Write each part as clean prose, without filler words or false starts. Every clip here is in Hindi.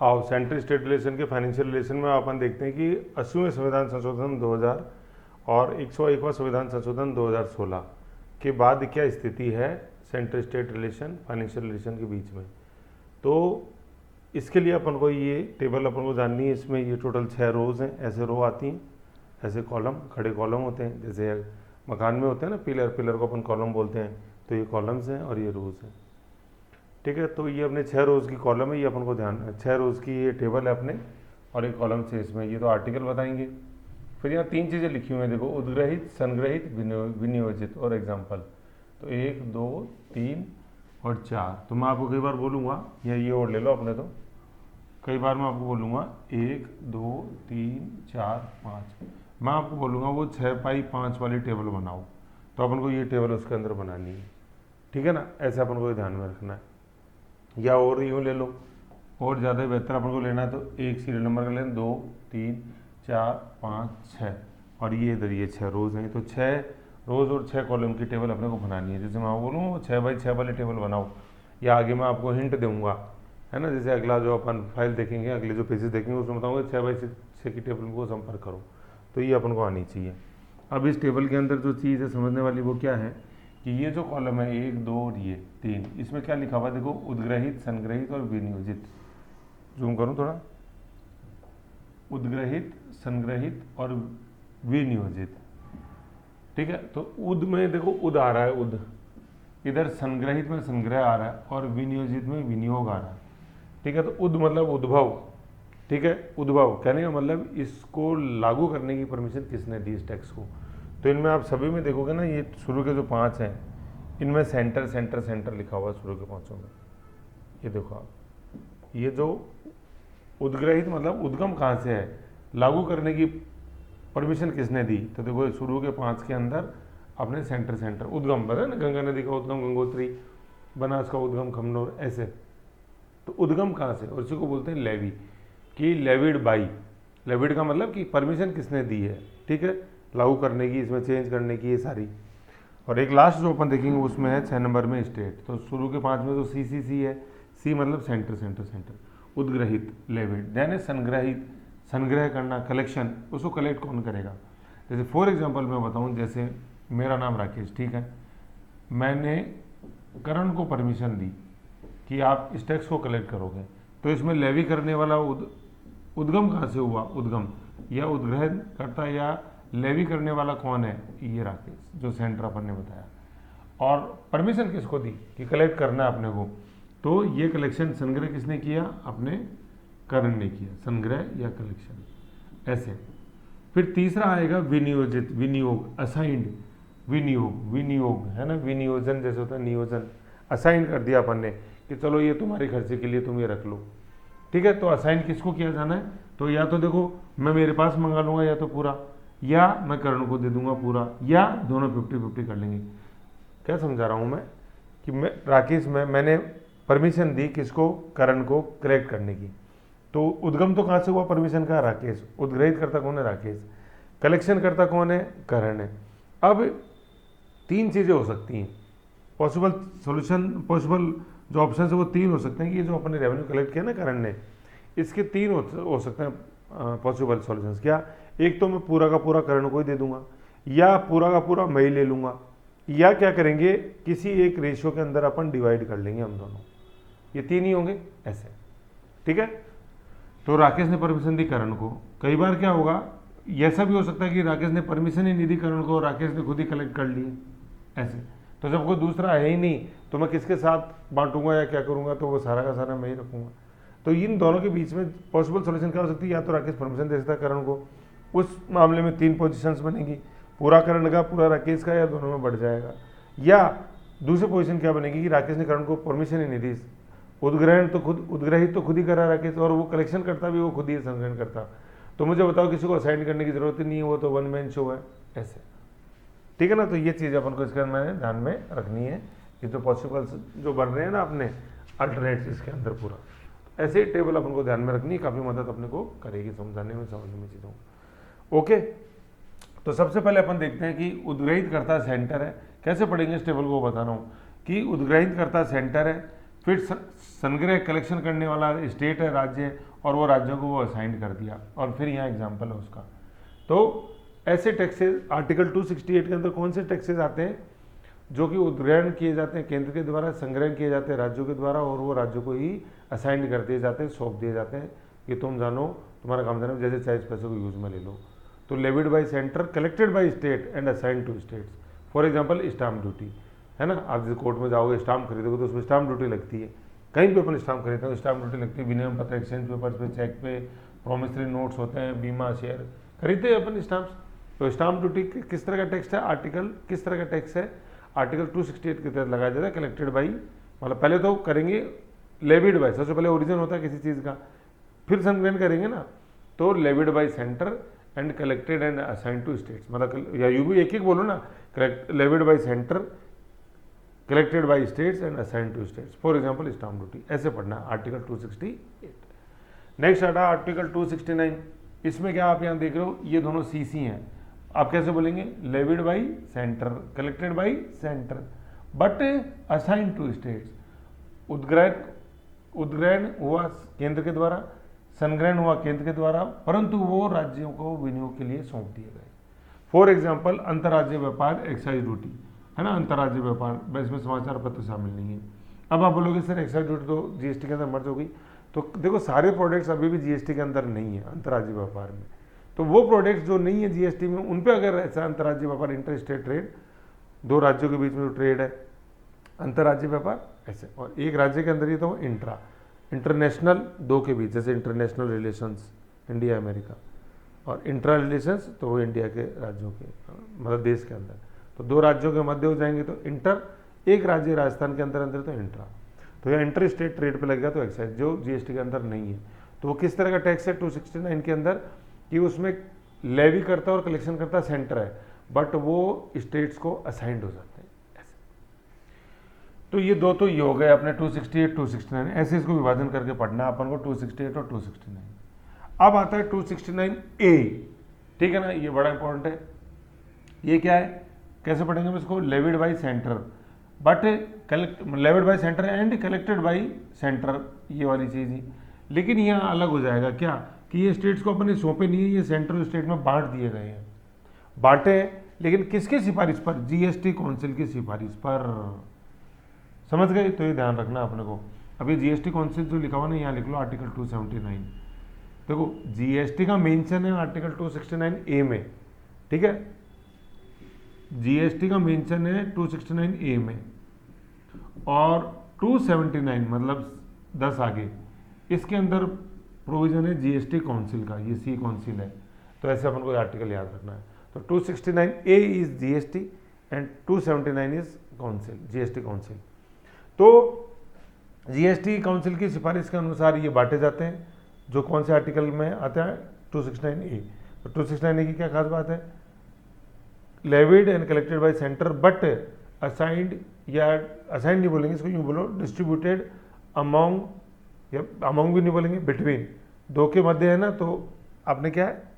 आओ सेंट्रल स्टेट रिलेशन के फाइनेंशियल रिलेशन में अपन देखते हैं कि 80वें संविधान संशोधन 2000 और 101वां संविधान संशोधन 2016 के बाद क्या स्थिति है central state relation financial relation के बीच में। तो इसके लिए अपन को ये टेबल अपन को जाननी है। इसमें ये टोटल 6 रोज हैं, ऐसे रो आती हैं, ऐसे कॉलम, खड़े कॉलम होते हैं, जैसे मकान में होते हैं ना पिलर, पिलर को अपन कॉलम बोलते हैं। तो ये कॉलम्स हैं और ये रोज हैं, ठीक है। तो ये अपने 6 रोज की कॉलम है, ये अपन को ध्यान, 6 रोज की ये टेबल है अपने, और एक कॉलम से इसमें ये तो आर्टिकल बताएंगे। फिर यहाँ 3 चीज़ें लिखी हुई हैं, देखो, उद्ग्रहित, संग्रहित, विनियोजित और एग्जाम्पल। तो 1 2 3 और 4। तो मैं आपको कई बार बोलूँगा, या ये और ले लो अपने, तो कई बार मैं आपको बोलूँगा 1 2 3 4 5, मैं आपको बोलूँगा वो 6x5 वाली टेबल बनाओ। तो अपन को ये टेबल उसके अंदर बनानी है, ठीक है ना। ऐसे अपन को ध्यान में रखना है, या और यूँ ले लो, और ज़्यादा बेहतर अपन को लेना है तो एक सीरियल नंबर का लेना, 2 3 4 5 6, और ये इधर ये 6 रोज़ हैं। तो 6 रोज़ और 6 कॉलम की टेबल अपने को बनानी है। जैसे मैं बोलूँ 6x6 वाली टेबल बनाओ, या आगे मैं आपको हिंट दूंगा, है ना। जैसे अगला जो अपन फाइल देखेंगे, अगले जो पेजेस देखेंगे, उसमें बताऊँगा 6x6 की टेबल को संपर्क करो। तो ये अपन को आनी चाहिए। अब इस टेबल के अंदर जो चीज़ है समझने वाली वो क्या है कि ये जो कॉलम है 1 2 और ये 3, इसमें क्या लिखा हुआ है, देखो, उद्ग्रहित, संग्रहित और विनियोजित। जूम करूँ थोड़ा, उद्ग्रहित, संग्रहित और विनियोजित, ठीक है। तो उद में देखो उद आ रहा है, उद, इधर संग्रहित में संग्रह आ रहा है और विनियोजित में विनियोग आ रहा है, ठीक है। तो उद मतलब उद्भव, ठीक है, उद्भव कहने का मतलब इसको लागू करने की परमिशन किसने दी इस टैक्स को। तो इनमें आप सभी में देखोगे ना, ये शुरू के जो 5 हैं इनमें सेंटर सेंटर सेंटर लिखा हुआ है शुरू के 5 में। ये देखो आप, ये जो उद्ग्रहित मतलब उद्गम कहाँ से है, लागू करने की परमिशन किसने दी। तो देखो शुरू के 5 के अंदर अपने सेंटर सेंटर उद्गम बता ना, गंगा नदी का उद्गम गंगोत्री, बनास का उद्गम खमनोर, ऐसे। तो उद्गम कहाँ से, और इसी को बोलते हैं लेवी, कि लेविड बाई, लेविड का मतलब कि परमिशन किसने दी है, ठीक है, लागू करने की, इसमें चेंज करने की, ये सारी। और एक लास्ट जो अपन देखेंगे उसमें है 6 नंबर में स्टेट। तो शुरू के 5 में तो सी है, सी मतलब सेंटर सेंटर सेंटर, उद्ग्रहित लेविड, देन है संग्रहित, संग्रह करना, कलेक्शन, उसको कलेक्ट कौन करेगा। जैसे फॉर एग्जांपल मैं बताऊं, जैसे मेरा नाम राकेश, ठीक है, मैंने करण को परमिशन दी कि आप इस टैक्स को कलेक्ट करोगे। तो इसमें लेवी करने वाला उद्गम कहाँ से हुआ, उद्गम, या उद्ग्रह करता या लेवी करने वाला कौन है, ये राकेश, जो सेंटर अपन ने बताया। और परमिशन किसको दी कि कलेक्ट करना है अपने को। तो ये कलेक्शन संग्रह किसने किया, अपने करण ने किया, संग्रह या कलेक्शन, ऐसे। फिर तीसरा आएगा विनियोजित, विनियोग, असाइंड, विनियोग, विनियोग है ना, विनियोजन जैसे होता है नियोजन, असाइन कर दिया अपन ने कि चलो ये तुम्हारे खर्चे के लिए तुम ये रख लो, ठीक है। तो असाइन किसको किया जाना है, तो या तो देखो मैं मेरे पास मंगा लूंगा या तो पूरा, या मैं करण को दे दूंगा पूरा, या दोनों 50-50 कर लेंगे। क्या समझा रहा हूँ मैं कि मैं राकेश में मैंने परमिशन दी किसको, करण को कलेक्ट करने की। तो उद्गम तो कहाँ से हुआ परमिशन का, राकेश। उद्ग्रहित करता कौन है, राकेश। कलेक्शन करता कौन है, करण है। अब 3 चीज़ें हो सकती हैं, पॉसिबल सॉल्यूशन, पॉसिबल जो ऑप्शन है वो 3 हो सकते हैं कि ये जो अपने रेवेन्यू कलेक्ट किया ना करण ने, इसके 3 हो सकते हैं पॉसिबल सॉल्यूशंस। क्या, एक तो मैं पूरा का पूरा करण को ही दे दूंगा, या पूरा का पूरा मैं ही ले लूँगा, या क्या करेंगे किसी एक रेशियो के अंदर अपन डिवाइड कर लेंगे हम दोनों। ये 3 ही होंगे ऐसे, ठीक है। तो राकेश ने परमिशन दी करण को। कई बार क्या होगा, ऐसा भी हो सकता है कि राकेश ने परमिशन ही नहीं दी करण को, राकेश ने खुद ही कलेक्ट कर लिए, ऐसे। तो जब कोई दूसरा है ही नहीं तो मैं किसके साथ बांटूंगा या क्या करूंगा, तो वो सारा का सारा मैं ही रखूंगा। तो इन दोनों के बीच में पॉसिबल सॉल्यूशन क्या हो सकती है, या तो राकेश परमिशन दे सकता है करण को, उस मामले में 3 पोजीशंस बनेगी, पूरा करण का, पूरा राकेश का, या दोनों में बढ़ जाएगा। या दूसरी पोजीशन क्या बनेगी कि राकेश ने करण को परमिशन ही नहीं दी, उद्ग्रहण तो खुद, उद्ग्रहित तो खुद ही करा राकेश, और वो कलेक्शन करता भी वो खुद ही संग्रहण करता। तो मुझे बताओ किसी को असाइन करने की जरूरत ही नहीं है, वो तो 1 मैन शो है, ऐसे, ठीक है ना। तो ये चीज़ अपन को इसके अंदर ध्यान में रखनी है कि जो पॉसिबल जो बन रहे हैं ना अपने अल्टरनेट्स इसके अंदर पूरा, ऐसे ही टेबल अपन को ध्यान में रखनी है, काफ़ी मदद अपने को करेगी समझाने में, समझने में चीज़ों को। ओके, तो सबसे पहले अपन देखते हैं कि उद्ग्रहित करता सेंटर है। कैसे पढ़ेंगे इस टेबल को बता रहा हूँ कि उद्ग्रहित करता सेंटर है, फिर संग्रह कलेक्शन करने वाला स्टेट है, राज्य है, और वो राज्यों को वो असाइन कर दिया, और फिर यहाँ एग्जाम्पल है उसका। तो ऐसे टैक्सेस आर्टिकल 268 के अंदर कौन से टैक्सेस आते हैं जो कि उद्ग्रहण किए जाते हैं केंद्र के द्वारा, संग्रहण किए जाते हैं राज्यों के द्वारा, और वो राज्यों को ही असाइन कर दिए जाते हैं, सौंप दिए जाते हैं कि तुम जानो, तुम्हारा काम जानो, जैसे चाहे पैसों को यूज में ले लो। तो levied by centre, collected by state and assign to states. For example stamp duty है ना, आप जैसे कोर्ट में जाओगे स्टाम्प खरीदोगे तो उसमें स्टाम्प ड्यूटी लगती है, कहीं पे अपन स्टाम्प खरीदते हैं स्टाम्प ड्यूटी लगती है, विनिमय पत्र, एक्सचेंज पेपर्स पे, चेक पे, प्रोमिसरी नोट्स होते हैं, बीमा शेयर खरीदते हैं अपन स्टाम्प्स। तो स्टाम्प ड्यूटी किस तरह का टैक्स है, आर्टिकल किस तरह का टैक्स है, आर्टिकल 268 के तहत लगाया जाता है, कलेक्टेड बाई, मतलब पहले तो करेंगे लेविड बाई, सबसे पहले ओरिजिन होता है किसी चीज़ का, फिर संग्रहण करेंगे ना, तो levied by centre and collected and assign to states, मतलब या यू भी एक एक बोलो ना, levied by centre, collected by states and assign to states. For example stamp duty, ऐसे पढ़ना आर्टिकल 268। नेक्स्ट आता आर्टिकल 269, इसमें क्या आप यहाँ देख रहे हो, ये दोनों सीसी हैं, आप कैसे बोलेंगे, levied by centre, collected by centre, but assign to states. उद्ग्रहण हुआ केंद्र के द्वारा, संग्रहण हुआ केंद्र के द्वारा, परंतु वो राज्यों को विनियोग के लिए सौंप दिए गए। फॉर एग्जाम्पल अंतर्राज्यीय व्यापार, एक्साइज ड्यूटी है ना, अंतर्राज्यीय व्यापार, इसमें समाचार पत्र शामिल नहीं है। अब आप बोलोगे सर एक्साइज ड्यूटी तो जीएसटी के अंदर मर्ज हो गई, तो देखो सारे प्रोडक्ट्स अभी भी जीएसटी के अंदर नहीं है अंतर्राज्यीय व्यापार में, तो वो प्रोडक्ट्स जो नहीं है जीएसटी में, उन पे अगर ऐसा अंतर्राज्यीय व्यापार, इंटर स्टेट ट्रेड, दो राज्यों के बीच में जो ट्रेड है अंतर्राज्यीय व्यापार ऐसे, और एक राज्य के अंदर ही तो इंटरनेशनल दो के बीच, जैसे इंटरनेशनल रिलेशंस इंडिया अमेरिका, और इंट्रा रिलेशंस तो वो इंडिया के राज्यों के, मतलब देश के अंदर, तो दो राज्यों के मध्य हो जाएंगे तो इंटर, एक राज्य राजस्थान के अंदर तो इंट्रा, तो यह इंटर स्टेट ट्रेड पे लगेगा तो एक्साइज, जो जीएसटी के अंदर नहीं है। तो वो किस तरह का टैक्स है 269 के अंदर, कि उसमें लेवी करता है और कलेक्शन करता सेंटर है, बट वो स्टेट्स को असाइंड हो जाते हैं ऐसे। तो ये दो तो ये हो गए अपने 268 269, ऐसे इसको विभाजन करके पढ़ना अपन को 268 और 269। अब आता है 269A, ठीक है ना, ये बड़ा इंपॉर्टेंट है। ये क्या है, कैसे पढ़ेंगे हम इसको, levied by centre but levied by centre and collected by centre, ये वाली चीज़ ही, लेकिन यहाँ अलग हो जाएगा क्या, कि ये स्टेट्स को अपने सौंपे नहीं है, ये सेंट्रल स्टेट में बांट दिए गए हैं, बांटे हैं, लेकिन किसकी सिफारिश पर, जीएसटी काउंसिल की सिफारिश पर, समझ गए। तो ये ध्यान रखना अपने को। अभी जीएसटी काउंसिल जो लिखा हुआ ना, यहाँ लिख लो आर्टिकल 279, देखो जीएसटी का मेंशन है आर्टिकल 269A में, ठीक है, जीएसटी का मेंशन है 269A में, और 279 मतलब 10 आगे, इसके अंदर प्रोविजन है जीएसटी काउंसिल का, ये सी काउंसिल है, तो ऐसे अपन को आर्टिकल याद रखना है। तो 269A is GST and 279 is council, GST council. तो जीएसटी काउंसिल की सिफारिश के अनुसार ये बांटे जाते हैं, जो कौन से आर्टिकल में आता है 269A। तो 269A की क्या खास बात है, levied and collected by centre but assigned, या असाइंड नहीं बोलेंगे इसको, यूँ बोलो डिस्ट्रीब्यूटेड अमॉन्ग, या अमॉन्ग भी नहीं बोलेंगे, बिटवीन, दो के मध्य है ना, तो आपने क्या है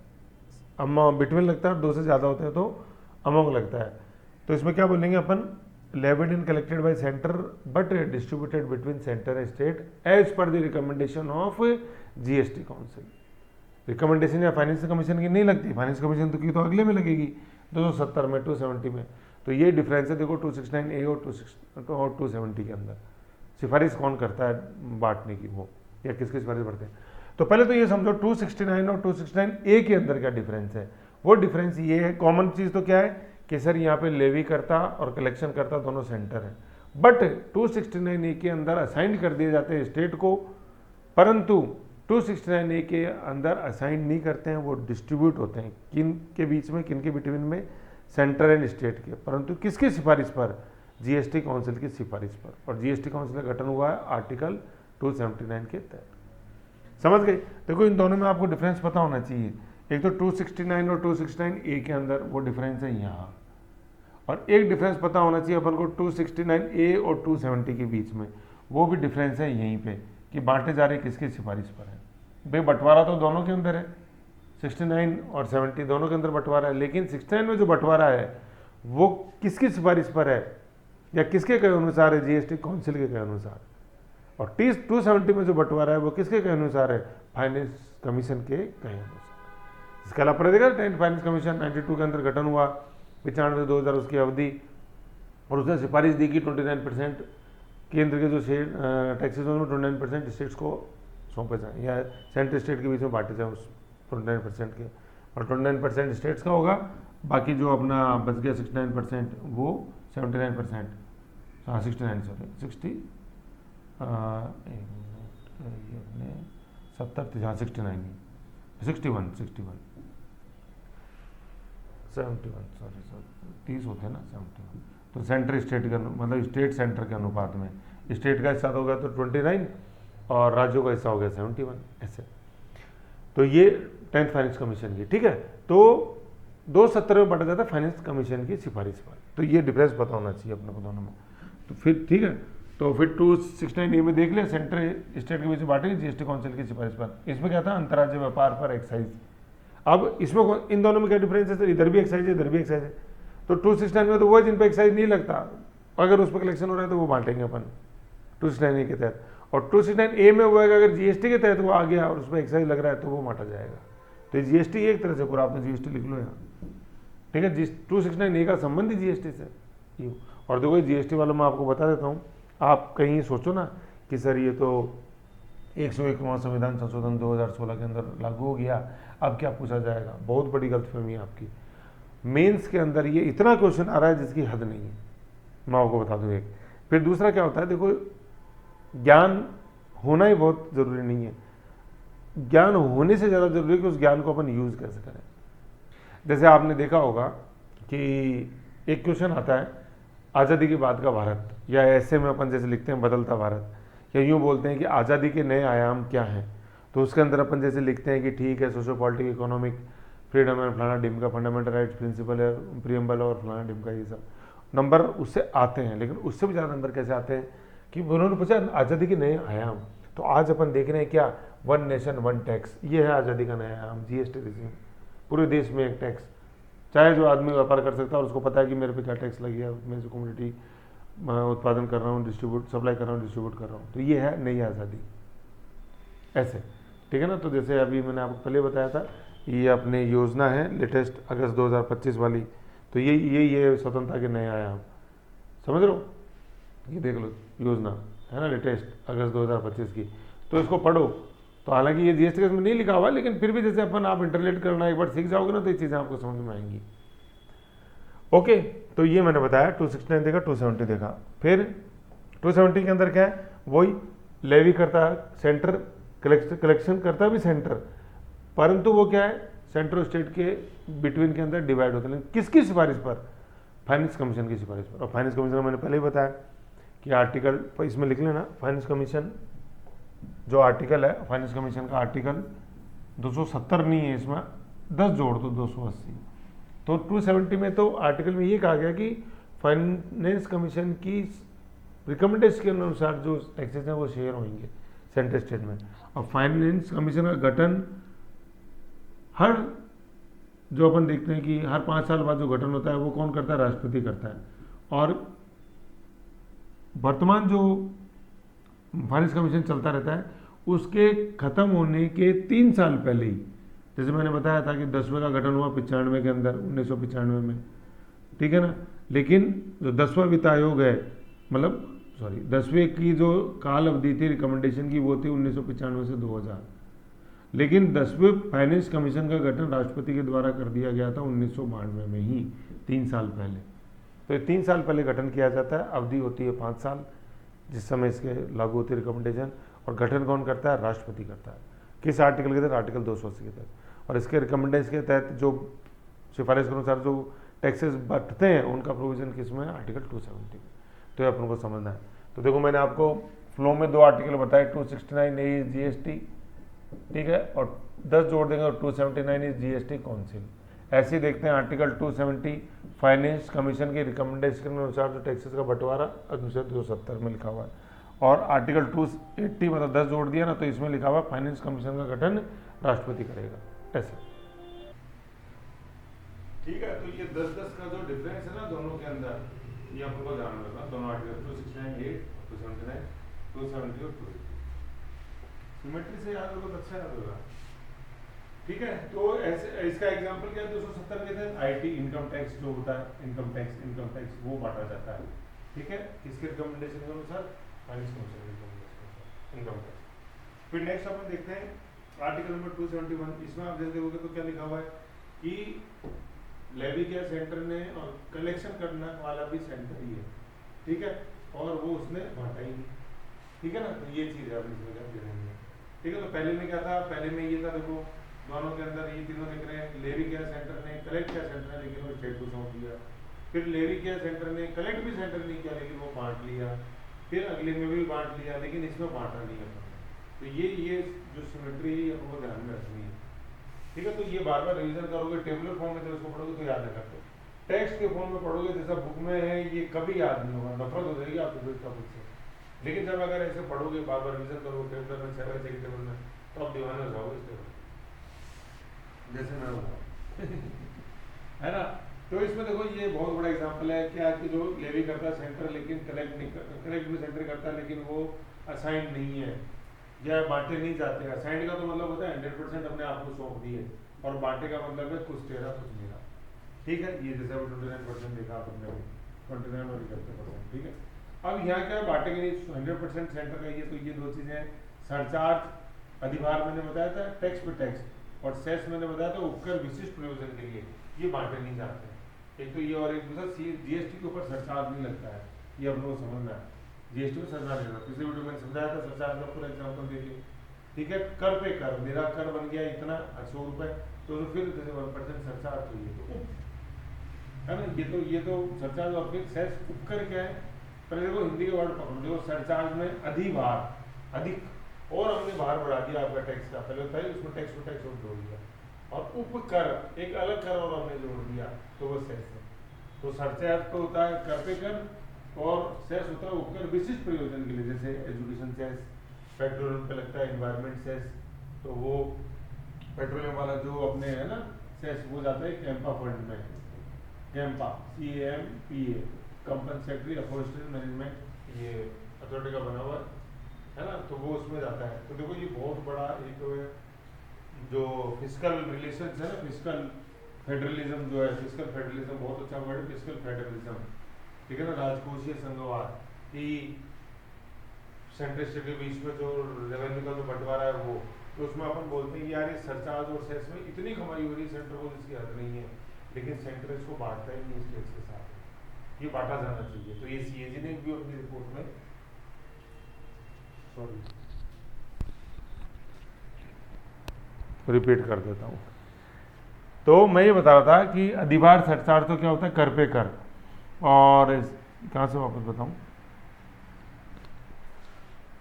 बिटवीन लगता है, दो से ज़्यादा होते हैं तो अमॉन्ग लगता है, तो इसमें क्या बोलेंगे अपन, levied and collected by centre but distributed between centre and state as per the recommendation of GST council. Recommendation या फाइनेंस कमीशन की नहीं लगती, फाइनेंस कमीशन तो की तो अगले में लगेगी 270 में, 270 में। तो ये डिफरेंस है देखो 269A और 270 के अंदर, सिफारिश कौन करता है बांटने की, वो या किसकी सिफारिश बढ़ते हैं। तो पहले तो ये समझो 269 और 269A के अंदर क्या डिफरेंस है। वो डिफरेंस ये है, कॉमन चीज़ तो क्या है कि सर यहाँ पे लेवी करता और कलेक्शन करता दोनों सेंटर है, बट 269A के अंदर असाइन कर दिए जाते हैं स्टेट को, परंतु 269A के अंदर असाइन नहीं करते हैं, वो डिस्ट्रीब्यूट होते हैं किन के बीच में, किन के बिटवीन में, सेंटर एंड स्टेट के, परंतु किसकी सिफारिश पर, जीएसटी काउंसिल की सिफारिश पर। और जीएसटी काउंसिल का गठन हुआ है आर्टिकल 279 के तहत। समझ गए। देखो इन दोनों में आपको डिफरेंस पता होना चाहिए, एक तो 269 और 269A के अंदर वो डिफरेंस है यहाँ, और एक डिफरेंस पता होना चाहिए अपन को 269A और 270 के बीच में, वो भी डिफरेंस है यहीं पे कि बांटे जा रहे किसकी सिफारिश पर है। भाई बंटवारा तो दोनों के अंदर है, 69 और 70 दोनों के अंदर बंटवारा है, लेकिन 69 में जो बंटवारा है वो किसकी सिफारिश पर है या किसके कहे अनुसार है, जीएसटी काउंसिल के कहे अनुसार। और टी 270 में जो बंटवारा है वो किसके कहे अनुसार है? फाइनेंस कमीशन के कहे अनुसार। इसके अलावा अपने देखा टेंथ फाइनेंस कमीशन 92 के अंदर गठन हुआ, 95 से 2000 उसकी अवधि, और उसने सिफारिश दी कि 29% केंद्र के जो टैक्सेस हैं उसमें 29% स्टेट्स को सौंपे जाएँ या सेंट्रल स्टेट के बीच में बांटे जाएँ उस 29% के, और 29% स्टेट्स का होगा, बाकी जो अपना बच गया 69% वो 79%, हाँ 69 सॉरी 60 एक मिनट ये अपने 70 हाँ 69 61 सॉरी 30 होते हैं ना 71, तो सेंटर स्टेट के मतलब स्टेट सेंटर के अनुपात में स्टेट का हिस्सा हो गया तो 29 और राज्यों का हिस्सा हो गया 71 ऐसे। तो ये 10th फाइनेंस कमीशन की, ठीक है। तो 270 में बांटा जाता है फाइनेंस कमीशन की सिफारिश पर, तो ये डिफरेंस पता होना चाहिए अपने को दोनों में। तो फिर ठीक है, तो फिर 269 में देख लिया, सेंटर स्टेट के बीच में बांटेंगे जीएसटी काउंसिल की सिफारिश पर। इसमें क्या था? अंतर्राज्यीय व्यापार पर एक्साइज। अब इसमें इन दोनों में क्या डिफरेंस है सर? इधर भी एक्साइज है, इधर भी एक्साइज है। तो 269 में तो वो है जिन पर एक्साइज नहीं लगता, अगर उस पर कलेक्शन हो रहा है तो वो बांटेंगे अपन 269 के तहत। और 269 में वो है कि अगर जीएसटी के तहत वो आ गया और उस पर एक्साइज लग रहा है तो वो बांटा जाएगा। तो जीएसटी एक तरह से पूरा, आपने जीएसटी लिख लो यहाँ, ठीक है। 269 का संबंध ही जीएसटी से यूँ। और देखो जीएसटी वाला मैं आपको बता देता हूँ, आप कहीं सोचो ना कि सर ये तो 101वां संविधान संशोधन 2016 के अंदर लागू हो गया, अब क्या पूछा जाएगा। बहुत बड़ी गलतफहमी है आपकी। मेंस के अंदर ये इतना क्वेश्चन आ रहा है जिसकी हद नहीं है, मैं आपको बता दूँ एक। फिर दूसरा क्या होता है, देखो ज्ञान होना ही बहुत ज़रूरी नहीं है, ज्ञान होने से ज़्यादा जरूरी है कि उस ज्ञान को अपन यूज़ कैसे करें। जैसे आपने देखा होगा कि एक क्वेश्चन आता है आज़ादी के बाद का भारत, या ऐसे में अपन जैसे लिखते हैं बदलता भारत, या यूँ बोलते हैं कि आज़ादी के नए आयाम क्या हैं। तो उसके अंदर अपन जैसे लिखते हैं कि ठीक है socio politic economic freedom and फलाना डिम का फंडामेंटल राइट्स प्रिंसिपल है प्रियम्बल और फलाना डिम का, ये सब नंबर उससे आते हैं। लेकिन उससे भी ज़्यादा नंबर कैसे आते हैं कि उन्होंने पूछा आज़ादी के नए आयाम। तो आज अपन देख रहे हैं क्या? 1 नेशन 1 टैक्स, ये है आज़ादी का नया आयाम, जीएसटी रिजीम। पूरे देश में एक टैक्स, चाहे जो आदमी व्यापार कर सकता है और उसको पता है कि मेरे पे क्या टैक्स लग गया, मैं जो कम्युनिटी उत्पादन कर रहा हूँ, डिस्ट्रीब्यूट सप्लाई कर रहा हूँ, डिस्ट्रीब्यूट कर रहा हूँ। तो ये है नई आज़ादी ऐसे, ठीक है ना। तो जैसे अभी मैंने आपको पहले बताया था, ये अपने योजना है लेटेस्ट अगस्त 2025 वाली, तो ये स्वतंत्रता के नए आयाम, समझ रहे हो? ये देख लो योजना है ना लेटेस्ट अगस्त 2025 की, तो इसको पढ़ो। तो हालांकि ये जीएसटी में नहीं लिखा हुआ, लेकिन फिर भी जैसे अपन आप इंटरलेट करना एक बार सीख जाओगे ना तो ये चीज़ें आपको समझ में आएंगी। ओके, तो ये मैंने बताया 269 देखा, 270 देखा। फिर 270 के अंदर क्या है? वही लेवी करता है सेंटर, कलेक्शन करता है भी सेंटर, परंतु वो क्या है सेंटर और स्टेट के बिटवीन के अंदर डिवाइड होते हैं। किसकी सिफारिश पर? फाइनेंस कमीशन की सिफारिश पर। और फाइनेंस कमीशन मैंने पहले ही बताया कि आर्टिकल इसमें लिख लेना, फाइनेंस कमीशन जो आर्टिकल है, फाइनेंस कमीशन का आर्टिकल 270 नहीं है, इसमें 10 जोड़ दो 280। तो 270 में तो आर्टिकल में ये कहा गया कि फाइनेंस कमीशन की रिकमेंडेशन के अनुसार जो टैक्सेस हैं वो शेयर होंगे सेंट्रल स्टेट में। और फाइनेंस कमीशन का गठन हर, जो अपन देखते हैं कि हर 5 साल बाद जो गठन होता है वो कौन करता है? राष्ट्रपति करता है। और वर्तमान जो फाइनेंस कमीशन चलता रहता है उसके खत्म होने के 3 साल पहले ही, जैसे मैंने बताया था कि 10वें का गठन हुआ 95 के अंदर, 1995 में, ठीक है ना। लेकिन जो 10वां वित्त आयोग है, मतलब सॉरी 10वें की जो काल अवधि थी रिकमेंडेशन की वो थी 1995 से 2000। लेकिन 10वें फाइनेंस कमीशन का गठन राष्ट्रपति के द्वारा कर दिया गया था 1992 में ही, 3 साल पहले। तो ये 3 साल पहले गठन किया जाता है, अवधि होती है 5 साल जिस समय इसके लागू होती है रिकमेंडेशन। और गठन कौन करता है? राष्ट्रपति करता है। किस आर्टिकल के तहत? आर्टिकल 280 के तहत। और इसके रिकमेंडेशन के तहत जो सिफारिश के अनुसार जो टैक्सेस बढ़ते हैं उनका प्रोविजन किस में है? आर्टिकल 270। तो ये अपन को समझना है। तो देखो मैंने आपको फ्लो में 2 आर्टिकल बताए, 269 ए जीएसटी, ठीक है, और 10 जोड़ देंगे और 279 इज जीएसटी काउंसिल। ऐसे ही देखते हैं आर्टिकल 270 फाइनेंस कमीशन के रिकमेंडेशन के अनुसार जो टैक्सेस का बंटवारा अनुच्छेद 270 में लिखा हुआ है। और आर्टिकल 280 मतलब 10 जोड़ दिया ना, तो इसमें लिखा हुआ फाइनेंस कमीशन का गठन राष्ट्रपति करेगा, ऐसे, ठीक है। तो ये 10-10 का जो डिफरेंस है ना दोनों के अंदर, ये आपको ध्यान रखना। दोनों आर्टिकल 269 279 270 और 280। सिमेट्री से याद होगा तो अच्छा याद होगा। ठीक है, तो ऐसे इसका एग्जांपल क्या है, 270 के तहत आईटी इनकम टैक्स जो होता है, इनकम टैक्स वो बांटा जाता है। ठीक है, किसके रिकमेंडेशन के अनुसार, फाइनेंस कमीशन के रिकमेंडेशन इनकम टैक्स। फिर नेक्स्ट अपन देखते हैं आर्टिकल नंबर 271। इसमें आप जैसे देखोगे तो क्या लिखा हुआ है कि लेवी किया सेंटर ने और कलेक्शन करने वाला भी सेंटर ही है। ठीक है, और वो उसने बांटा ही नहीं। ठीक है ना, तो ये चीज है अपनी इसमें ध्यान देनी है। ठीक है, तो पहले में क्या था, पहले में ये था, देखो दोनों के अंदर ये तीनों दिख रहे हैं, लेवी केयर सेंटर ने, कलेक्ट केयर सेंटर ने, लेकिन वो स्टेट को सौंप दिया। फिर लेवी केयर सेंटर ने, कलेक्ट भी सेंटर नहीं किया, लेकिन वो बांट लिया। फिर अगले में भी बांट लिया, लेकिन इसमें बांटा नहीं है। तो ये जो सिमेट्री है वो ध्यान में रखनी है। ठीक है, तो ये बार बार रिवीजन करोगे, टेबुलर फॉर्म में तो इसको पढ़ोगे तो याद नहीं करते, टेक्स्ट के फॉर्म में पढ़ोगे जैसा बुक में है ये कभी याद नहीं होगा, नफरत हो जाएगी आपको इस टॉपिक से। लेकिन जब अगर ऐसे पढ़ोगे, बार बार रिवीजन करोगे टेबुलर में, 6 के टेबल में, तो आप दीवाने हो जाओगे इस टेबल जैसे मैं हूँ है ना। तो इसमें देखो ये बहुत बड़ा एग्जांपल है क्या कि जो लेवी करता है सेंटर, लेकिन कलेक्ट नहीं करता, कलेक्ट भी सेंटर करता है लेकिन वो असाइंड नहीं है या बांटे नहीं जाते हैं। असाइंड का तो मतलब होता है 100% अपने आप को सौंप दिए, और बांटे का मतलब है कुछ तेरा कुछ मेरा। ठीक है, ये जैसे 29% देखा आपने, 29 और 71%। ठीक है, अब यहाँ क्या बांटे के लिए 100% सेंटर का, ये तो ये दो चीजें, सरचार्ज अधिभार मैंने बताया था, टैक्स पे टैक्स, और सेस मैंने बताया था उपकर विशिष्ट प्रयोजन के लिए, ये बांटे नहीं जाते हैं। एक तो ये, और एक दूसरा जीएसटी के ऊपर सरचार्ज नहीं लगता है, ये हम लोग को समझना है। जीएसटी में सरचार्ज नहीं लगता, पिछले वीडियो में समझाया था सरचार्ज का पूरा एग्जाम्पल देखिए। ठीक है, कर पे कर, मेरा कर बन गया इतना 100 रुपए, तो फिर 1% सरचार्ज चाहिए, तो है ना, ये तो सरचार्ज। और फिर सेस उपकर क्या है, पहले देखो हिंदी के वर्ड पकड़ो, देखो सरचार्ज में अधिभार, अधिक, और हमने भार बढ़ा दिया आपका टैक्स का, पहले होता है उसमें टैक्स को टैक्स और जोड़ दिया, और उपकर एक अलग कर और हमने जोड़ दिया, तो वो सेस है। तो सरचार्ज तो होता है कर पे कर, और सेस होता है उपकर विशिष्ट प्रयोजन के लिए, जैसे एजुकेशन सेस, पेट्रोलियम पे लगता है एनवायरमेंट सेस, तो वो पेट्रोलियम वाला जो अपने है ना सेस, वो जाता है कैंपा फंड में, कैंपा CAMPA, कंपनसेटरी अफोरेस्ट्री मैनेजमेंट, ये अथॉरिटी का बना हुआ है ना, तो वो उसमें जाता है। तो देखो ये बहुत बड़ा एक जो फिस्कल रिलेशंस है ना, फिस्कल फेडरलिज्म जो है, फिस्कल फेडरलिज्म बहुत अच्छा वर्ड है, फिस्कल फेडरलिज्म। ठीक है ना, राजकोषीय संघवाद, कि सेंट्रल स्टेट के बीच में जो रेवेन्यू का जो बंटवारा है वो, तो उसमें अपन बोलते हैं कि यार ये सरचार्ज और सेस में इतनी कमाई हो रही है सेंटर को, जिसकी हद नहीं है, लेकिन सेंटर इसको बांटता ही नहीं स्टेट्स के साथ, ये बांटा जाना चाहिए। तो ये CAG ने भी अपनी रिपोर्ट में, सॉरी रिपीट कर देता हूँ, तो मैं ये बता रहा था कि अधिभार सरचार्ज तो क्या होता है, कर पे कर, और कहाँ से वापस बताऊँ,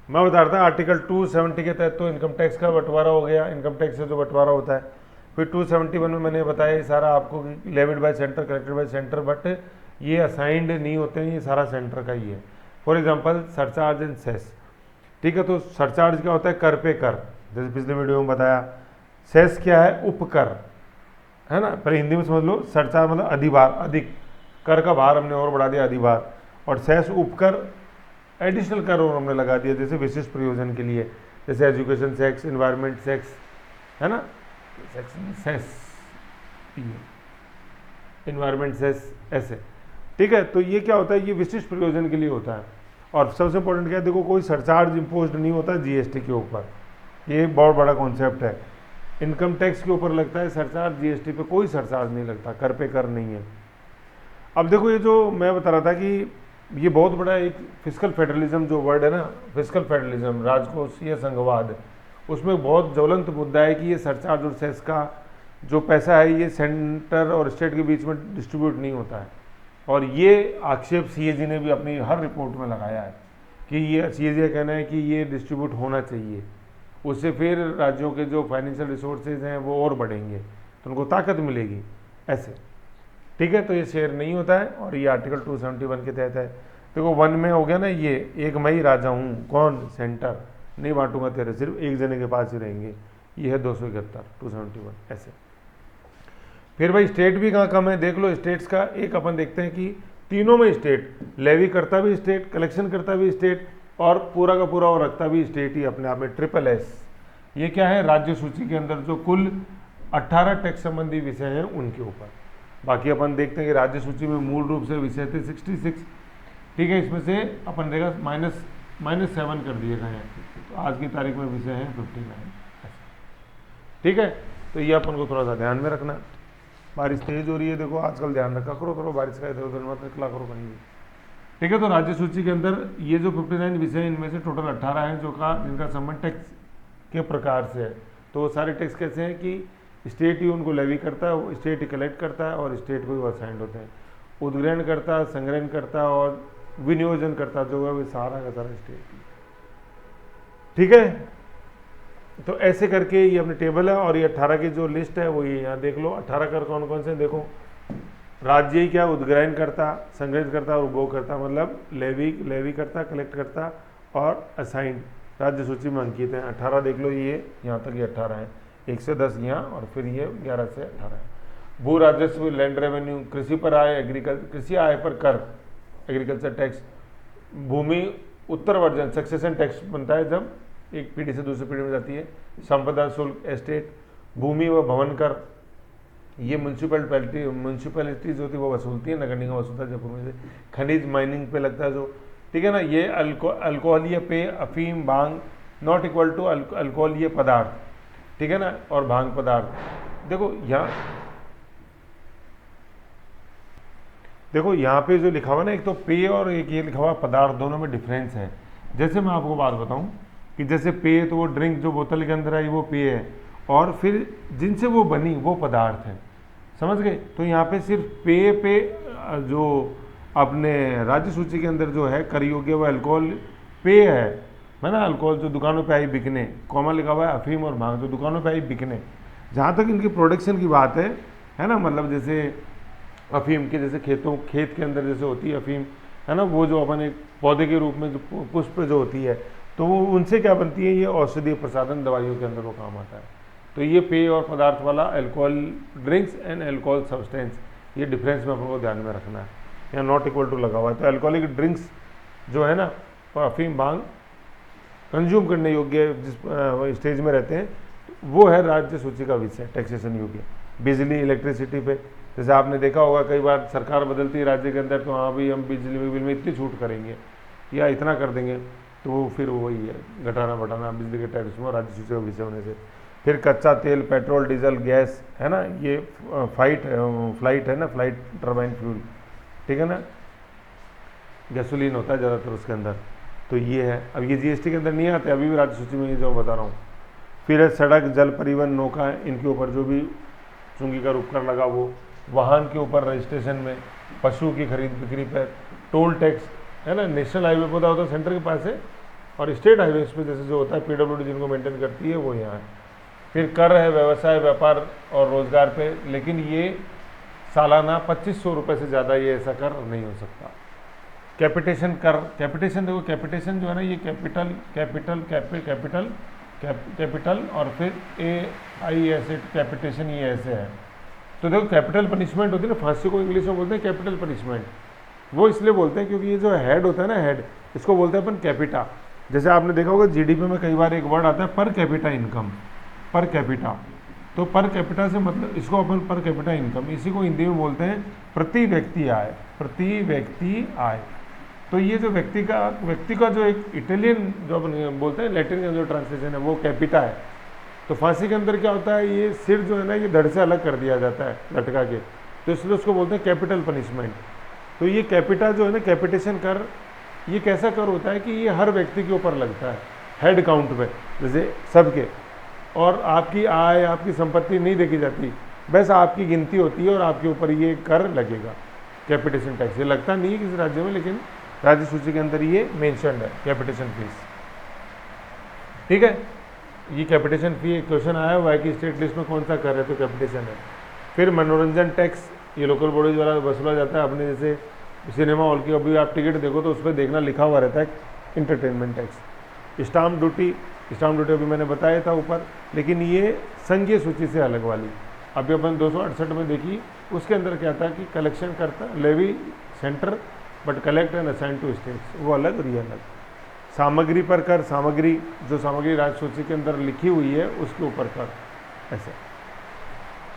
मैं बता रहा था आर्टिकल 270 के तहत तो इनकम टैक्स का बंटवारा हो गया, इनकम टैक्स से जो बंटवारा होता है। फिर 271 में मैंने बताया सारा आपको कि levied by centre, collected by centre, but ये असाइंड नहीं होते हैं, ये सारा सेंटर का ही है। For example surcharge and cess. ठीक है, तो सरचार्ज क्या होता है, कर पे कर, जैसे पिछले वीडियो में बताया। सेस क्या है, उपकर, है ना, पहले हिंदी में समझ लो, सरचार्ज मतलब अधिभार, अधिक, कर का भार हमने और बढ़ा दिया अधिभार, और सेस उपकर एडिशनल कर और हमने लगा दिया, जैसे विशिष्ट प्रयोजन के लिए, जैसे एजुकेशन सेक्स, इन्वायरमेंट सेक्स, है ना, सेस, इन्वायरमेंट सेस, ऐसे। ठीक है, तो ये क्या होता है, ये विशिष्ट प्रयोजन के लिए होता है। और सबसे इंपॉर्टेंट क्या है, देखो कोई सरचार्ज इम्पोज नहीं होता GST के ऊपर, ये बहुत बड़ा कॉन्सेप्ट है। इनकम टैक्स के ऊपर लगता है सरचार्ज, GST पे कोई सरचार्ज नहीं लगता, कर पे कर नहीं है। अब देखो ये जो मैं बता रहा था कि ये बहुत बड़ा एक फिस्कल फेडरलिज्म जो वर्ड है ना, फिस्कल फेडरलिज्म, राजकोषीय संघवाद, उसमें बहुत ज्वलंत मुद्दा है कि ये सरचार्ज और सेस का जो पैसा है ये सेंटर और स्टेट के बीच में डिस्ट्रीब्यूट नहीं होता है। और ये आक्षेप CAG ने भी अपनी हर रिपोर्ट में लगाया है कि ये CAG का कहना है कि ये डिस्ट्रीब्यूट होना चाहिए, उससे फिर राज्यों के जो फाइनेंशियल रिसोर्सेज हैं वो और बढ़ेंगे, तो उनको ताकत मिलेगी, ऐसे। ठीक है, तो ये शेयर नहीं होता है, और ये आर्टिकल 271 के तहत है। देखो 1 में हो गया ना, ये एक मैं ही राजा हूँ, कौन, सेंटर, नहीं बांटूंगा तेरे, सिर्फ एक जने के पास ही रहेंगे, ये है 271, 271, ऐसे। फिर भाई स्टेट भी कहाँ कम है, देख लो स्टेट्स का। एक अपन देखते हैं कि तीनों में स्टेट, लेवी करता भी स्टेट, कलेक्शन करता भी स्टेट, और पूरा का पूरा वो रखता भी स्टेट ही अपने आप में, ट्रिपल एस। ये क्या है, राज्य सूची के अंदर जो कुल 18 टैक्स संबंधी विषय हैं उनके ऊपर। बाकी अपन देखते हैं कि राज्य सूची में मूल रूप से विषय थे 66, ठीक है, इसमें से अपन देखा -7 कर दिए गए हैं, तो आज की तारीख में विषय हैं 59, ठीक है। तो ये अपन को थोड़ा सा ध्यान में रखना। बारिश तेज हो रही है, देखो आजकल ध्यान रखा करो, थोड़ा बारिश का इधर उधर मत निकला करो कहीं भी, ठीक है। तो राज्य सूची के अंदर ये जो 59 विषय हैं, इनमें से टोटल 18 हैं जिनका संबंध टैक्स के प्रकार से है। तो वो सारे टैक्स कैसे हैं कि स्टेट ही उनको लेवी करता है, स्टेट ही कलेक्ट करता है और स्टेट को ही वो असाइंड होते हैं। उद्ग्रहण करता, संग्रहण करता और विनियोजन करता जो है वो सारा का सारा स्टेट ही, ठीक है। तो ऐसे करके ये अपने टेबल है, और ये 18 की जो लिस्ट है वो ये यहाँ देख लो। 18 कर कौन कौन से, देखो राज्य ही क्या उद्ग्रहण करता, संग्रहित करता और उपभोग करता, मतलब लेवी करता, कलेक्ट करता और असाइंड राज्य सूची में अंकित है। 18 देख लो, ये यहाँ तक ये 18 है, 1 से 10 यहाँ, और फिर ये 11 से 18 है। भू राजस्व, लैंड रेवेन्यू, कृषि पर आय, कृषि आय पर कर, एग्रीकल्चर टैक्स, भूमि उत्तरवर्जन, सक्सेशन टैक्स बनता है जब एक पीढ़ी से दूसरी पीढ़ी में जाती है। संपदा शुल्क, एस्टेट, भूमि व भवन कर, ये म्यूनसिपैलिटीज होती है वो वसूलती है, नगर निगम वसूलता है जयपुर में से। खनिज माइनिंग पे लगता है जो, ठीक है ना। ये अल्कोहलीय पेय, अफीम, भांग, नॉट इक्वल टू अल्कोहलीय पदार्थ, ठीक है ना, और भांग पदार्थ। देखो यहाँ पे जो लिखा हुआ ना, एक तो पेय और एक ये लिखा हुआ पदार्थ, दोनों में डिफरेंस है। जैसे मैं आपको बात बताऊं कि जैसे पेय तो वो ड्रिंक जो बोतल के अंदर आई वो पेय है, और फिर जिनसे वो बनी वो पदार्थ है, समझ गए। तो यहाँ पे सिर्फ पेय पे जो अपने राज्य सूची के अंदर जो है कर योग्य वो अल्कोहल पेय है ना, अल्कोहल जो दुकानों पे आई बिकने, कॉमा लिखा हुआ है अफीम और भांग जो दुकानों पे आई बिकने। जहाँ तक इनकी प्रोडक्शन की बात है ना, मतलब जैसे अफीम के जैसे खेत के अंदर जैसे होती है अफीम, है ना, वो जो अपन एक पौधे के रूप में जो पुष्प जो होती है, तो वो उनसे क्या बनती है, ये औषधीय प्रसाधन दवाइयों के अंदर वो काम आता है। तो ये पेय और पदार्थ वाला alcohol drinks and alcohol substance, ये डिफरेंस में अपन को ध्यान में रखना है। यहाँ नॉट इक्वल टू लगा हुआ है, तो अल्कोहलिक ड्रिंक्स जो है ना, अफीम भांग कंज्यूम करने योग्य जिस स्टेज में रहते हैं, वो है राज्य सूची का विषय टैक्सेशन योग्य। बिजली, इलेक्ट्रिसिटी पे जैसे आपने देखा होगा कई बार सरकार बदलती है राज्य के अंदर, तो हाँ भी हम बिजली बिल में इतनी छूट करेंगे या इतना कर देंगे, तो वो फिर वही है घटाना बढ़ाना बिजली के टैरिफ में राज्य सूची का विषय होने से। फिर कच्चा तेल, पेट्रोल, डीजल, गैस, है ना, ये फ्लाइट है ना, फ्लाइट टर्बाइन फ्यूल, ठीक है ना, गैसोलीन होता है ज़्यादातर उसके अंदर, तो ये है। अब ये जीएसटी के अंदर नहीं आते, अभी भी राज्य सूची में ये जो बता रहा हूँ। फिर है सड़क, जल परिवहन, नौका, इनके ऊपर जो भी चुंगी का उपकर लगा वो, वाहन के ऊपर रजिस्ट्रेशन में, पशु की खरीद बिक्री पर, टोल टैक्स, है ना, नेशनल हाईवे पता होता है सेंटर के पास है, और स्टेट हाईवेज पे जैसे जो होता है पीडब्ल्यूडी जिनको मेंटेन करती है वो यहाँ है। फिर कर है व्यवसाय, व्यापार और रोजगार पे, लेकिन ये सालाना 2500 रुपये से ज़्यादा ये ऐसा कर नहीं हो सकता। कैपिटेशन कर, कैपिटेशन देखो, कैपिटेशन जो है ना, ये कैपिटल और फिर एसेट कैपिटेशन, ये ऐसे है। तो देखो कैपिटल पनिशमेंट होती है ना, फांसी को इंग्लिश में बोलते हैं कैपिटल पनिशमेंट, वो इसलिए बोलते हैं क्योंकि ये जो हेड होता है ना, हेड, इसको बोलते हैं अपन कैपिटा। जैसे आपने देखा होगा जीडीपी में कई बार एक वर्ड आता है per capita income, per capita, तो पर कैपिटा से मतलब इसको अपन पर कैपिटा इनकम, इसी को हिंदी में बोलते हैं प्रति व्यक्ति आय, प्रति व्यक्ति आय। तो ये जो व्यक्ति का जो एक इटालियन जो अपन बोलते हैं लैटिन का जो ट्रांसलेशन है वो कैपिटा है। तो फांसी के अंदर क्या होता है, ये सिर जो है ना ये धड़ से अलग कर दिया जाता है लटका के, तो इसलिए उसको बोलते हैं कैपिटल पनिशमेंट। तो ये कैपिटा जो है ना, कैपिटेशन कर, ये कैसा कर होता है कि ये हर व्यक्ति के ऊपर लगता है हेड काउंट पे, जैसे सबके, और आपकी आय, आपकी संपत्ति नहीं देखी जाती, बस आपकी गिनती होती है और आपके ऊपर ये कर लगेगा कैपिटेशन टैक्स। ये लगता नहीं है किसी राज्य में, लेकिन राज्य सूची के अंदर ये मेंशन्ड है कैपिटेशन फीस, ठीक है। ये कैपिटेशन फी क्वेश्चन आया हुआ है कि स्टेट लिस्ट में कौन सा कर है, तो कैपिटेशन है। फिर मनोरंजन टैक्स, ये लोकल बॉडीज वाला वसूला जाता है अपने, जैसे सिनेमा हॉल की अभी आप टिकट देखो तो उस पर देखना लिखा हुआ रहता है इंटरटेनमेंट टैक्स। स्टाम्प ड्यूटी अभी मैंने बताया था ऊपर, लेकिन ये संघीय सूची से अलग वाली, अभी अपन 268 में देखी, उसके अंदर क्या था कि कलेक्शन करता levy centre but collect and assign to states, वो अलग और ये अलग। सामग्री पर कर, सामग्री जो सामग्री राज्य सूची के अंदर लिखी हुई है उसके ऊपर कर, ऐसे।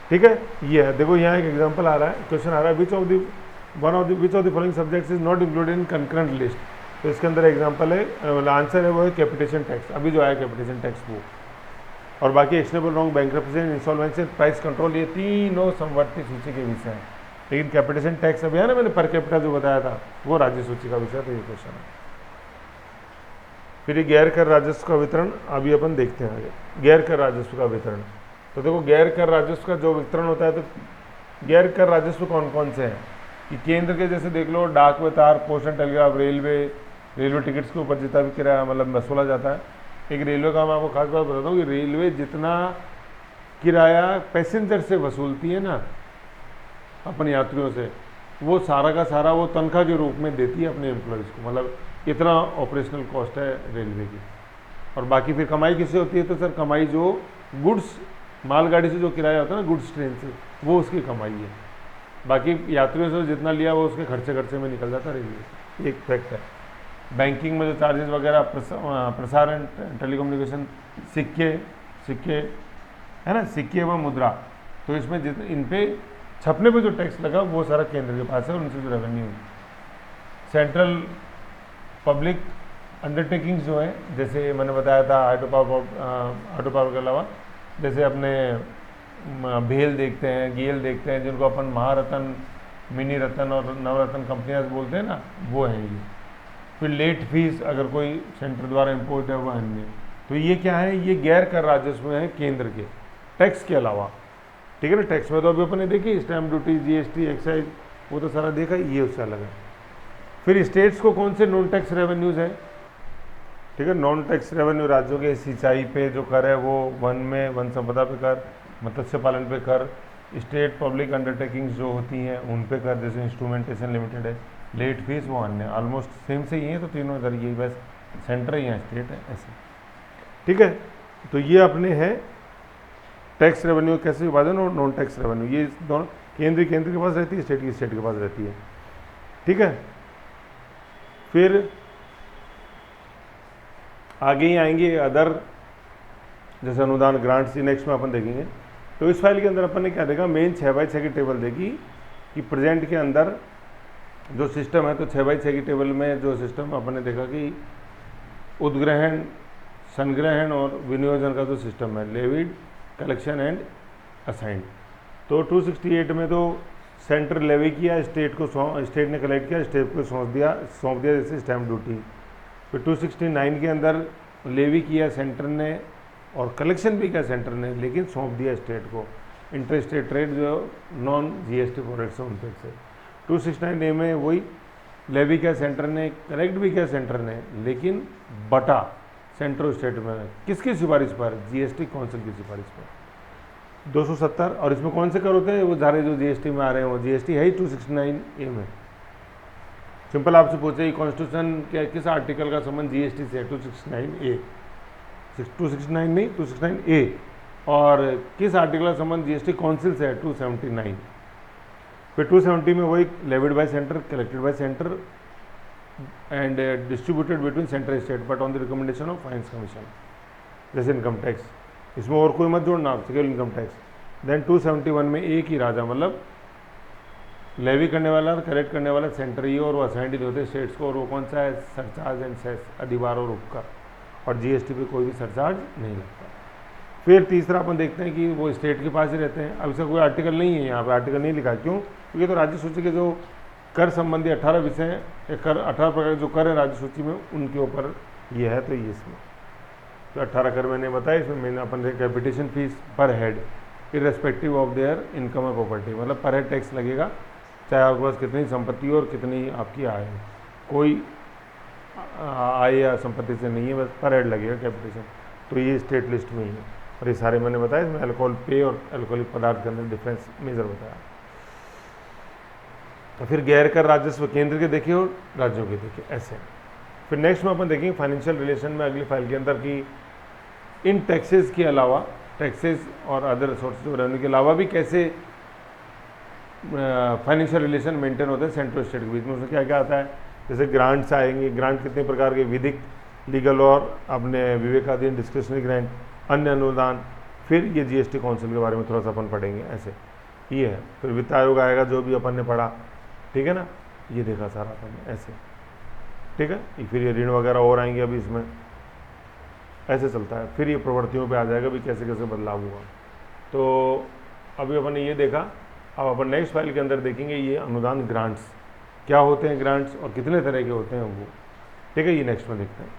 ठीक है, ये है। देखो यहाँ एक एग्जांपल आ रहा है, क्वेश्चन आ रहा है, which of the following subjects is not included in concurrent list. तो इसके अंदर एग्जांपल है, आंसर है वो है कैपिटेशन टैक्स, अभी जो आया कैपिटेशन टैक्स वो, और बाकी actionable wrong, bankruptcy, insolvency, price control, ये तीनों समवर्ती सूची के विषय हैं। लेकिन कैपिटेशन टैक्स अभी है ना, मैंने पर कैपिटा जो बताया था वो राज्य सूची का विषय, तो ये क्वेश्चन है। फिर ये गैर कर राजस्व का वितरण, अभी अपन देखते हैं आगे। गैर कर राजस्व का वितरण, तो देखो गैर कर राजस्व का जो वितरण होता है, तो गैर कर राजस्व कौन कौन से हैं कि केंद्र के जैसे देख लो, डाक व तार, post and telegraph, railway tickets के ऊपर जितना भी किराया मतलब वसूला जाता है। एक रेलवे का मैं आपको खास बात बताता हूँ कि रेलवे जितना किराया पैसेंजर से वसूलती है ना अपने यात्रियों से, वो सारा का सारा वो तनख्वाह के रूप में देती है अपने एम्प्लॉयज़ को, मतलब इतना ऑपरेशनल कॉस्ट है रेलवे की। और बाकी फिर कमाई किससे होती है, तो सर कमाई जो गुड्स मालगाड़ी से जो किराया होता है ना गुड्स ट्रेन से, वो उसकी कमाई है। बाकी यात्रियों से जितना लिया वो उसके खर्चे में निकल जाता है रेलवे, एक फैक्ट है। बैंकिंग में जो चार्जेस वगैरह, प्रसारण, टेलीकम्युनिकेशन, सिक्के है ना, सिक्के व मुद्रा, तो इसमें जितने इन पे छपने पे जो टैक्स लगा वो सारा केंद्र के पास है, और उनसे जो रेवेन्यू सेंट्रल पब्लिक अंडरटेकिंग्स जो है, जैसे मैंने बताया था हाइड्रो पावर के अलावा, जैसे अपने भेल देखते हैं, गेल देखते हैं, जिनको अपन महारत्न, मिनी रत्न और नवरत्न कंपनियां बोलते हैं ना, वो हैं ये। फिर लेट फीस अगर कोई सेंटर द्वारा इम्पोज है वो अन्य, तो ये क्या है, ये गैर कर राजस्व है केंद्र के टैक्स के अलावा। ठीक है ना, टैक्स में तो अभी अपन ने देखी स्टैम्प ड्यूटी, जीएसटी, एक्साइज, वो तो सारा देखा, ये उससे अलग है। फिर स्टेट्स को कौन से नॉन टैक्स रेवेन्यूज है, ठीक है, नॉन टैक्स रेवेन्यू राज्यों के सिंचाई पे जो कर है वो, वन संपदा पे कर, मत्स्य पालन पे कर, स्टेट पब्लिक अंडरटेकिंग्स जो होती हैं उन पे कर, जैसे इंस्ट्रूमेंटेशन लिमिटेड है, लेट फीस वो अन्य, ऑलमोस्ट सेम से ही है, तो तीनों इधर ये बस सेंटर है या स्टेट है ऐसे। ठीक है, तो ये अपने हैं टैक्स रेवेन्यू कैसे विभाजन और नॉन टैक्स रेवेन्यू, ये दोनों केंद्र के पास रहती है, स्टेट के पास रहती है। ठीक है, फिर आगे ही आएंगे अदर, जैसे अनुदान, ग्रांट्स, नेक्स्ट में अपन देखेंगे। तो इस फाइल के अंदर अपन ने क्या देखा, मेन 6x6 की टेबल देखी कि प्रेजेंट के अंदर जो सिस्टम है, तो 6x6 की टेबल में जो सिस्टम अपन ने देखा कि उद्ग्रहण, संग्रहण और विनियोजन का जो सिस्टम है, लेविड, कलेक्शन एंड असाइंड। तो 268 में तो सेंटर लेवी किया, स्टेट ने कलेक्ट किया, स्टेट को सौंप दिया जैसे स्टैम्प ड्यूटी। फिर 269 के अंदर लेवी किया सेंटर ने और कलेक्शन भी किया सेंटर ने, लेकिन सौंप दिया स्टेट को, इंटर स्टेट ट्रेड जो नॉन जीएसटी प्रोडक्ट्स हैं उन पे से। 269A में वही लेवी किया सेंटर ने, कलेक्ट भी किया सेंटर ने, लेकिन बटा सेंटर और स्टेट में किसकी सिफारिश पर, जीएसटी काउंसिल की सिफारिश पर 270। और इसमें कौन से कर होते हैं, वो सारे जो जीएसटी में आ रहे हैं वो जीएसटी है ही 269A में। सिंपल आपसे पूछे कॉन्स्टिट्यूशन के किस आर्टिकल का संबंध जीएसटी से है, 269A, 269 नहीं 269A, और किस आर्टिकल का संबंध जीएसटी काउंसिल से है, 279। फिर 270 में वही levied by centre, collected by centre and distributed between centre state but on the recommendation of finance commission, जैसे इनकम टैक्स, इसमें और कोई मत जोड़ना आप, केवल इनकम टैक्स। देन 271 में एक ही राजा, मतलब लेवी करने वाला और कलेक्ट करने वाला सेंटर ही, और वो असाइंड होते स्टेट्स को, और वो कौन सा है, सरचार्ज एंड सेस, अधिभार और उपकर, और जीएसटी पे कोई भी सरचार्ज नहीं लगता। फिर तीसरा अपन देखते हैं कि वो स्टेट के पास ही रहते हैं। अब इसका कोई आर्टिकल नहीं है, यहाँ पे आर्टिकल नहीं लिखा, क्यों, क्योंकि तो राज्य सूची के जो कर संबंधी 18 विषय हैं, कर 18 प्रकार जो कर है राज्य सूची में, उनके ऊपर ये है। तो ये इसमें तो 18 कर मैंने बताया, इसमें मैंने अपन कैपिटेशन फीस पर head irrespective of their income और प्रॉपर्टी, मतलब पर हेड टैक्स लगेगा, चाहे आपके पास कितनी संपत्ति हो और कितनी आपकी आय हो, कोई आय या संपत्ति से नहीं है, बस पर हेड लगेगा कैपिटेशन। तो ये स्टेट लिस्ट में ही है, और ये सारे मैंने बताया, इसमें अल्कोहल पे और अल्कोहलिक पदार्थ के अंदर डिफरेंस मेजर बताया। तो फिर गैर कर राजस्व केंद्र के देखिए और राज्यों के देखिए, ऐसे। फिर नेक्स्ट में अपन देखेंगे फाइनेंशियल रिलेशन में अगली फाइल के अंदर की इन टैक्सेस के अलावा, टैक्सेस और अदर सोर्सेज ऑफ रेवेन्यू के अलावा भी कैसे फाइनेंशियल रिलेशन मेंटेन होते हैं सेंट्रल स्टेट के बीच में। उसमें क्या क्या आता है, जैसे ग्रांट्स आएंगे, ग्रांट कितने प्रकार के, विधिक लीगल और अपने विवेकाधीन डिस्क्रिशनरी ग्रांट, अन्य अनुदान, फिर ये जीएसटी काउंसिल के बारे में थोड़ा सा अपन पढ़ेंगे ऐसे, ये है। फिर वित्त आयोग आएगा जो भी अपन ने पढ़ा, ठीक है ना, ये देखा सारा अपन ने ऐसे, ठीक है। फिर ये ऋण वगैरह और आएंगे अभी इसमें, ऐसे चलता है। फिर ये प्रवृत्तियों पे आ जाएगा भी कैसे कैसे बदलाव हुआ। तो अभी अपन ने ये देखा, अब अपन नेक्स्ट फाइल के अंदर देखेंगे ये अनुदान ग्रांट्स क्या होते हैं, ग्रांट्स और कितने तरह के होते हैं वो, ठीक है। ये नेक्स्ट में देखते हैं।